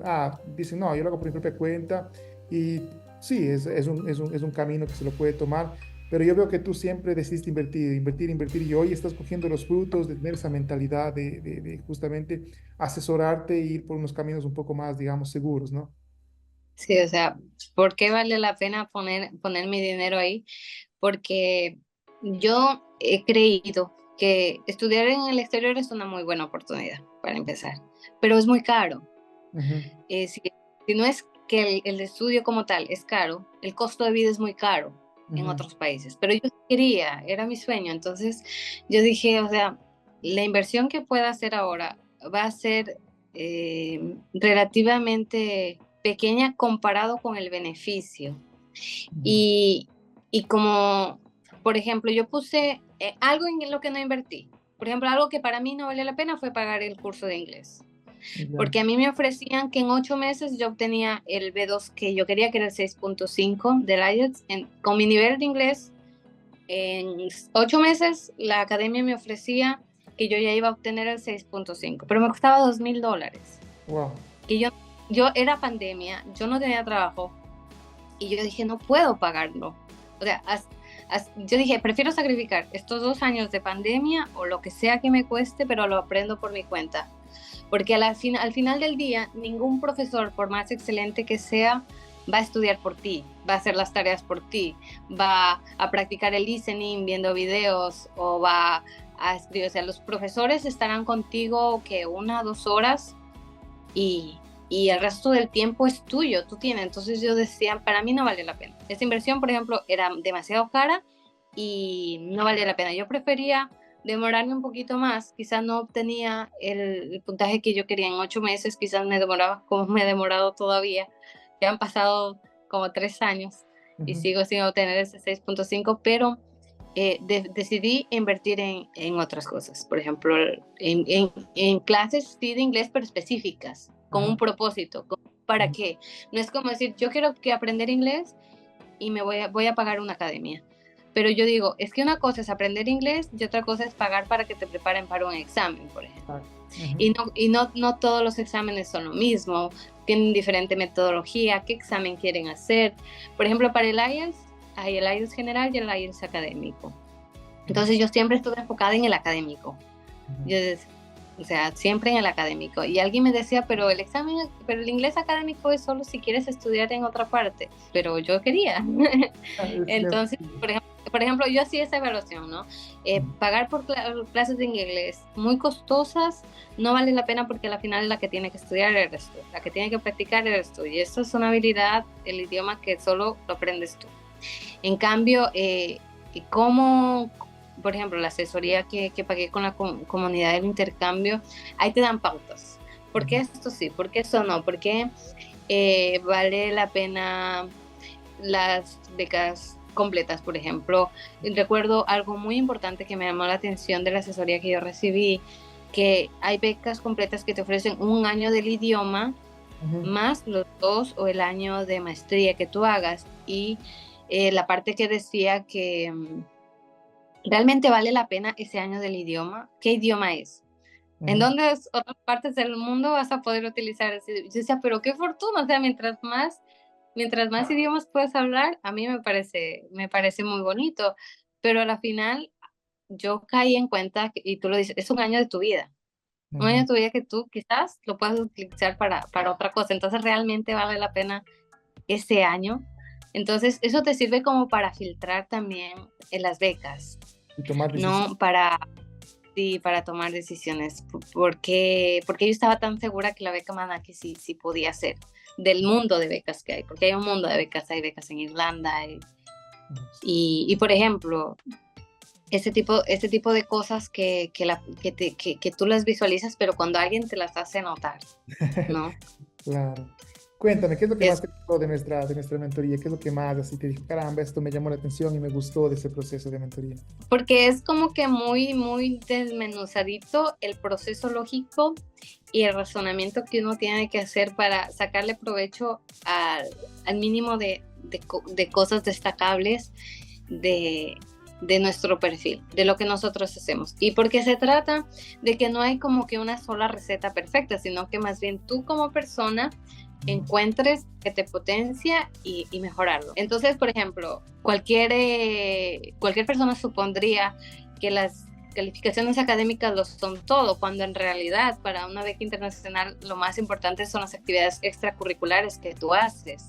dicen, no, yo lo hago por mi propia cuenta y sí, es un camino que se lo puede tomar, pero yo veo que tú siempre decidiste invertir, invertir, invertir y hoy estás cogiendo los frutos de tener esa mentalidad de justamente asesorarte e ir por unos caminos un poco más, digamos, seguros, ¿no? Sí, o sea, ¿por qué vale la pena poner mi dinero ahí? Porque yo he creído que estudiar en el exterior es una muy buena oportunidad para empezar, pero es muy caro. Ujú, Si no es que el estudio como tal es caro, el costo de vida es muy caro en ujú, otros países, pero yo quería, era mi sueño, entonces yo dije, o sea, la inversión que pueda hacer ahora va a ser relativamente pequeña comparado con el beneficio. ujú, Y, y como, por ejemplo, yo puse algo en lo que no invertí. Por ejemplo, algo que para mí no valió la pena fue pagar el curso de inglés. ya, Porque a mí me ofrecían que en 8 meses yo obtenía el B2 que yo quería, que era el 6.5 del IELTS. Con mi nivel de inglés, en 8 meses la academia me ofrecía que yo ya iba a obtener el 6.5, pero me costaba $2,000. wow, Que yo era pandemia, yo no tenía trabajo y yo dije, no puedo pagarlo. O sea, Yo dije, prefiero sacrificar estos 2 años de pandemia o lo que sea que me cueste, pero lo aprendo por mi cuenta. Porque al final del día, ningún profesor, por más excelente que sea, va a estudiar por ti, va a hacer las tareas por ti, va a practicar el listening viendo videos o va a escribir. O sea, los profesores estarán contigo que 1 o 2 horas y el resto del tiempo es tuyo, tú tienes. Entonces yo decía, para mí no vale la pena. Esta inversión, por ejemplo, era demasiado cara y no valía la pena. Yo prefería demorarme un poquito más, quizás no obtenía el puntaje que yo quería en 8 meses, quizás me demoraba como me he demorado todavía. Ya han pasado como 3 años y sigo sin obtener ese 6.5, pero decidí invertir en otras cosas. Por ejemplo, en clases sí de inglés, pero específicas, con un propósito. ¿Para qué? No es como decir, yo quiero que aprender inglés y voy a pagar una academia. Pero yo digo, es que una cosa es aprender inglés y otra cosa es pagar para que te preparen para un examen, por ejemplo. Y no todos los exámenes son lo mismo, tienen diferente metodología, qué examen quieren hacer. Por ejemplo, para el IELTS, hay el IELTS general y el IELTS académico. Entonces yo siempre estuve enfocada en el académico. Yo, o sea, siempre en el académico. Y alguien me decía, pero el inglés académico es solo si quieres estudiar en otra parte. Pero yo quería. Entonces, por ejemplo, yo hacía esa evaluación, ¿no? Pagar por clases de inglés muy costosas no vale la pena porque al final la que tiene que estudiar eres tú, la que tiene que practicar eres tú. Y eso es una habilidad, el idioma, que solo lo aprendes tú. En cambio, ¿cómo...? Por ejemplo, la asesoría que pagué con la comunidad del intercambio, ahí te dan pautas. ¿Por qué esto sí? ¿Por qué eso no? ¿Por qué vale la pena las becas completas, por ejemplo? Recuerdo algo muy importante que me llamó la atención de la asesoría que yo recibí, que hay becas completas que te ofrecen 1 año del idioma, más los 2 o el año de maestría que tú hagas. Y la parte que decía que... ¿realmente vale la pena ese año del idioma? ¿Qué idioma es? ¿En dónde otras partes del mundo vas a poder utilizar ese? Yo decía, pero qué fortuna, o sea, mientras más idiomas puedes hablar, a mí me parece muy bonito, pero a la final yo caí en cuenta, y tú lo dices, es 1 año de tu vida, 1 año de tu vida que tú quizás lo puedas utilizar para otra cosa, entonces realmente vale la pena ese año. Entonces, eso te sirve como para filtrar también en las becas, y tomar decisiones. ¿no? Para tomar decisiones, porque yo estaba tan segura que la beca Manaki sí podía ser, del mundo de becas que hay, porque hay un mundo de becas, hay becas en Irlanda, y por ejemplo, este tipo de cosas que tú las visualizas, pero cuando alguien te las hace notar, ¿no? Claro. Cuéntame, ¿qué es lo que más te gustó de nuestra mentoría? ¿Qué es lo que más así te dijo, caramba, esto me llamó la atención y me gustó de ese proceso de mentoría? Porque es como que muy, muy desmenuzadito el proceso lógico y el razonamiento que uno tiene que hacer para sacarle provecho al mínimo de cosas destacables de nuestro perfil, de lo que nosotros hacemos. Y porque se trata de que no hay como que una sola receta perfecta, sino que más bien tú como persona encuentres que te potencia y mejorarlo. Entonces, por ejemplo, cualquier persona supondría que las calificaciones académicas lo son todo, cuando en realidad para una beca internacional lo más importante son las actividades extracurriculares que tú haces.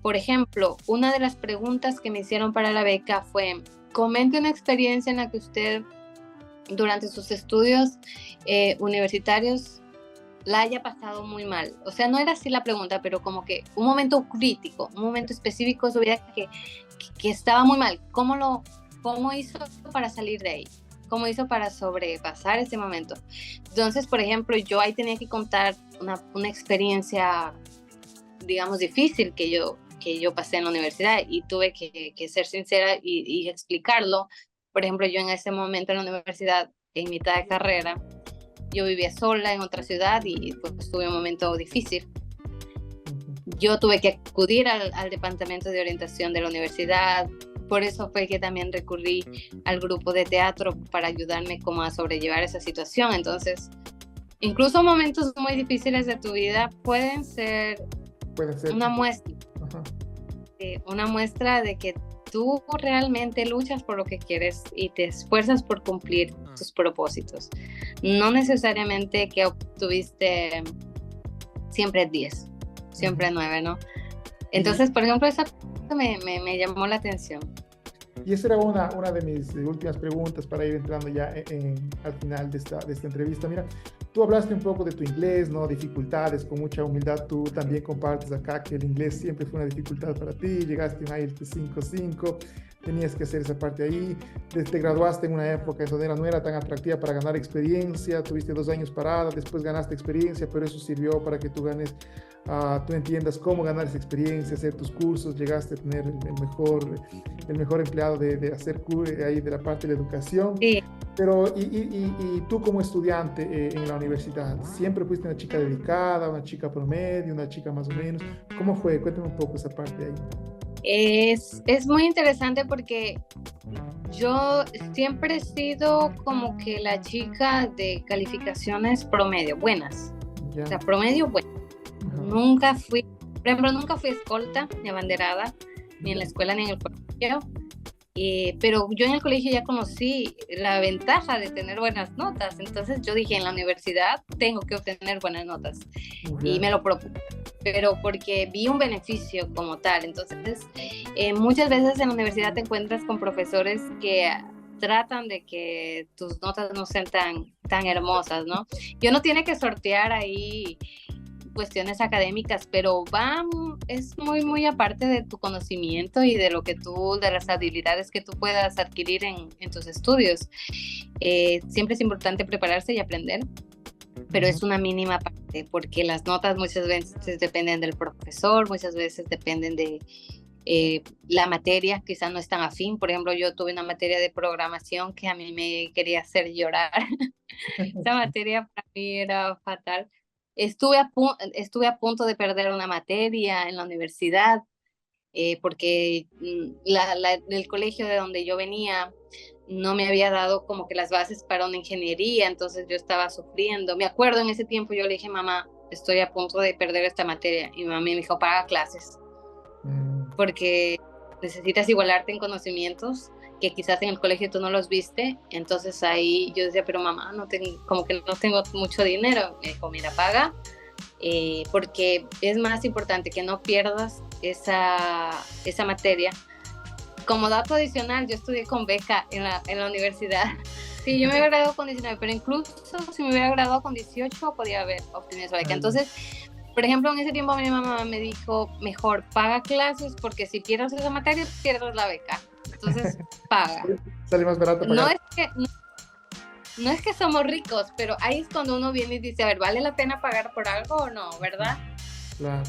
Por ejemplo, una de las preguntas que me hicieron para la beca fue: comente una experiencia en la que usted durante sus estudios universitarios la haya pasado muy mal. O sea, no era así la pregunta, pero como que un momento crítico, un momento específico de su vida que estaba muy mal. ¿Cómo hizo para salir de ahí? ¿Cómo hizo para sobrepasar ese momento? Entonces, por ejemplo, yo ahí tenía que contar una experiencia, digamos, difícil que yo pasé en la universidad, y tuve que ser sincera y explicarlo. Por ejemplo, yo en ese momento en la universidad, en mitad de carrera, yo vivía sola en otra ciudad y pues tuve un momento difícil. Yo tuve que acudir al departamento de orientación de la universidad. Por eso fue que también recurrí al grupo de teatro para ayudarme como a sobrellevar esa situación. Entonces, incluso momentos muy difíciles de tu vida pueden ser una muestra. Una muestra de que tú realmente luchas por lo que quieres y te esfuerzas por cumplir tus propósitos. No necesariamente que obtuviste siempre 10, siempre 9, ¿no? Entonces, por ejemplo, esa me llamó la atención. Y esa era una de mis últimas preguntas para ir entrando ya al final de esta entrevista. Mira, tú hablaste un poco de tu inglés, ¿no? Dificultades, con mucha humildad tú también compartes acá que el inglés siempre fue una dificultad para ti, llegaste a un IELTS 5.5, tenías que hacer esa parte ahí, te graduaste en una época en donde no era tan atractiva para ganar experiencia, tuviste 2 años parada, después ganaste experiencia, pero eso sirvió para que tú ganes, tú entiendas cómo ganar esa experiencia, hacer tus cursos, llegaste a tener el mejor empleado de hacer ahí de la parte de la educación. Sí. Pero, y tú como estudiante en la universidad, ¿siempre fuiste una chica dedicada, una chica promedio, una chica más o menos? ¿Cómo fue? Cuéntame un poco esa parte ahí. Es muy interesante porque yo siempre he sido como que la chica de calificaciones promedio, buenas. Ya. O sea, promedio bueno. Nunca fui, por ejemplo, nunca fui escolta ni abanderada, ni en la escuela ni en el colegio. Pero yo en el colegio ya conocí la ventaja de tener buenas notas, entonces yo dije, en la universidad tengo que obtener buenas notas, y me lo propuse, pero porque vi un beneficio como tal. Entonces muchas veces en la universidad te encuentras con profesores que tratan de que tus notas no sean tan hermosas, ¿no? Y uno tiene que sortear ahí cuestiones académicas, pero es muy aparte de tu conocimiento y de de las habilidades que tú puedas adquirir en tus estudios. Siempre es importante prepararse y aprender, pero es una mínima parte, porque las notas muchas veces dependen del profesor, muchas veces dependen de la materia, quizás no es tan afín. Por ejemplo, yo tuve una materia de programación que a mí me quería hacer llorar. Esa materia para mí era fatal. Estuve a punto de perder una materia en la universidad, porque el colegio de donde yo venía no me había dado como que las bases para una ingeniería, entonces yo estaba sufriendo. Me acuerdo en ese tiempo yo le dije, mamá, estoy a punto de perder esta materia, y mi mamá me dijo, paga clases, porque necesitas igualarte en conocimientos que quizás en el colegio tú no los viste. Entonces ahí yo decía, pero mamá, como que no tengo mucho dinero. Me dijo, mira, paga, porque es más importante que no pierdas esa materia. Como dato adicional, yo estudié con beca en la universidad. Sí, yo me hubiera graduado con 19, pero incluso si me hubiera graduado con 18 podía haber obtenido esa beca. Entonces, por ejemplo, en ese tiempo mi mamá me dijo, mejor paga clases, porque si pierdes esa materia, pierdes la beca. Entonces, paga. Sale más barato pagar. No es que somos ricos, pero ahí es cuando uno viene y dice, a ver, ¿vale la pena pagar por algo o no? ¿Verdad? Claro.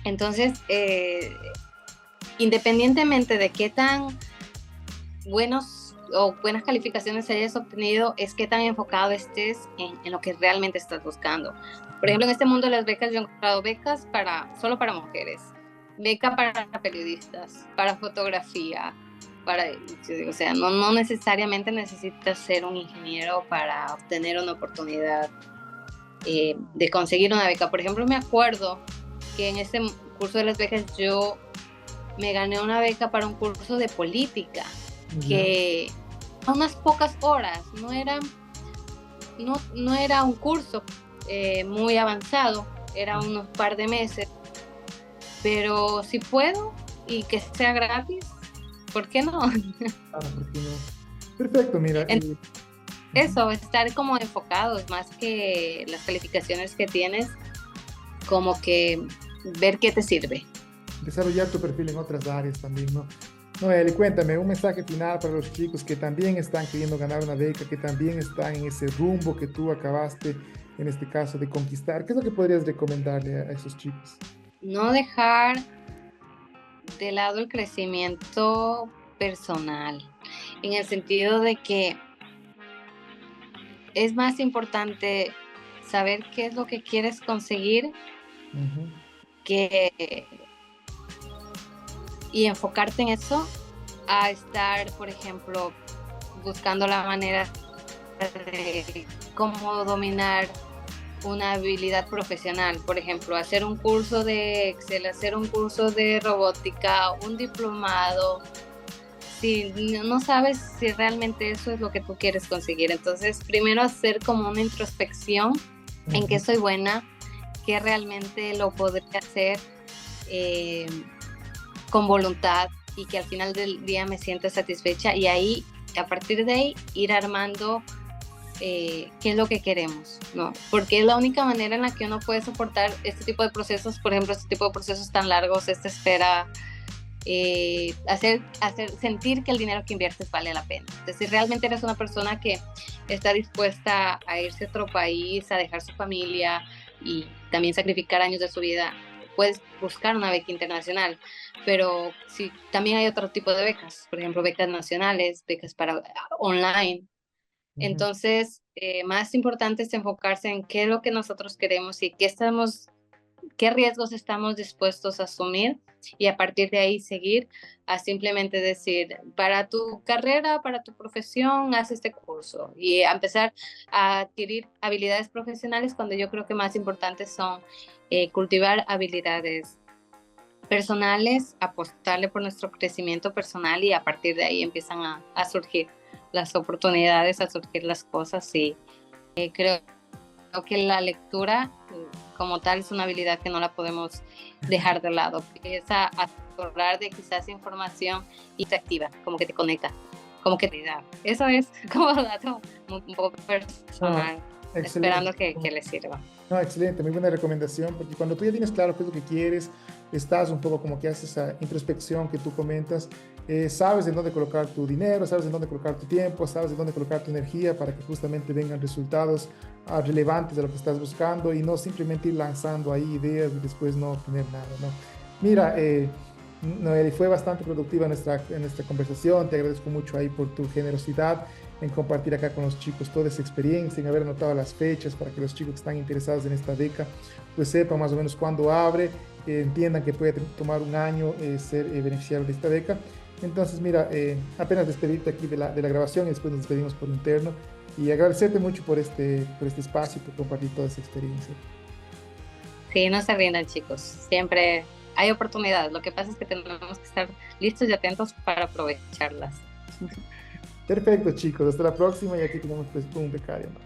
Entonces independientemente de qué tan buenas calificaciones hayas obtenido, es qué tan enfocado estés en lo que realmente estás buscando. Por ejemplo, en este mundo de las becas, yo he encontrado becas solo para mujeres, beca para periodistas, para fotografía, o sea, no necesariamente necesitas ser un ingeniero para obtener una oportunidad de conseguir una beca. Por ejemplo, me acuerdo que en este curso de las becas yo me gané una beca para un curso de política, que a unas pocas horas, no era un curso muy avanzado, era unos par de meses, pero si puedo y que sea gratis, ¿por qué no? ¿Por qué no? Perfecto, mira. Eso, estar como enfocados más que las calificaciones que tienes, como que ver qué te sirve. Desarrollar tu perfil en otras áreas también, ¿no? Noeli, cuéntame un mensaje final para los chicos que también están queriendo ganar una beca, que también están en ese rumbo que tú acabaste, en este caso, de conquistar. ¿Qué es lo que podrías recomendarle a esos chicos? No dejar de lado el crecimiento personal, en el sentido de que es más importante saber qué es lo que quieres conseguir y enfocarte en eso, a estar, por ejemplo, buscando la manera de cómo dominar una habilidad profesional, por ejemplo, hacer un curso de Excel, hacer un curso de robótica, un diplomado, si no sabes si realmente eso es lo que tú quieres conseguir. Entonces, primero hacer como una introspección en qué Ujú. soy buena, qué realmente lo podría hacer eh, con voluntad y que al final del día me sienta satisfecha y ahí, a partir de ahí, ir armando qué es lo que queremos, ¿no? Porque es la única manera en la que uno puede soportar este tipo de procesos, por ejemplo, este tipo de procesos tan largos, esta espera, sentir que el dinero que inviertes vale la pena. Entonces, si realmente eres una persona que está dispuesta a irse a otro país, a dejar su familia y también sacrificar años de su vida, puedes buscar una beca internacional, pero sí, también hay otro tipo de becas, por ejemplo, becas nacionales, becas para online. Ujú. Entonces, más importante es enfocarse en qué es lo que nosotros queremos y qué riesgos estamos dispuestos a asumir y a partir de ahí seguir a simplemente decir, para tu carrera, para tu profesión, haz este curso y a empezar a adquirir habilidades profesionales cuando yo creo que más importantes son cultivar habilidades personales, apostarle por nuestro crecimiento personal y a partir de ahí empiezan a surgir las oportunidades, a surgir las cosas y creo que la lectura como tal es una habilidad que no la podemos dejar de lado. Empieza a absorber de quizás información y te activa, como que te conecta, como que te da. Eso es como dato un poco No, personal, excelente. esperando que le sirva. No, excelente, muy buena recomendación, porque cuando tú ya tienes claro qué es lo que quieres, estás un poco como que haces esa introspección que tú comentas, sabes en dónde colocar tu dinero, sabes en dónde colocar tu tiempo, sabes en dónde colocar tu energía para que justamente vengan resultados relevantes de lo que estás buscando y no simplemente ir lanzando ahí ideas y después no tener nada, ¿no? Mira, Noeli, fue bastante productiva nuestra conversación, te agradezco mucho ahí por tu generosidad en compartir acá con los chicos toda esa experiencia, en haber anotado las fechas para que los chicos que están interesados en esta beca pues sepan más o menos cuándo abre, entiendan que puede tomar un año ser beneficiario de esta beca. Entonces, mira, apenas despedirte aquí de la grabación y después nos despedimos por interno y agradecerte mucho por este espacio y por compartir toda esa experiencia. Sí, no se rindan chicos, siempre hay oportunidades, lo que pasa es que tenemos que estar listos y atentos para aprovecharlas. Perfecto, chicos, hasta la próxima y aquí tenemos pues un becario más.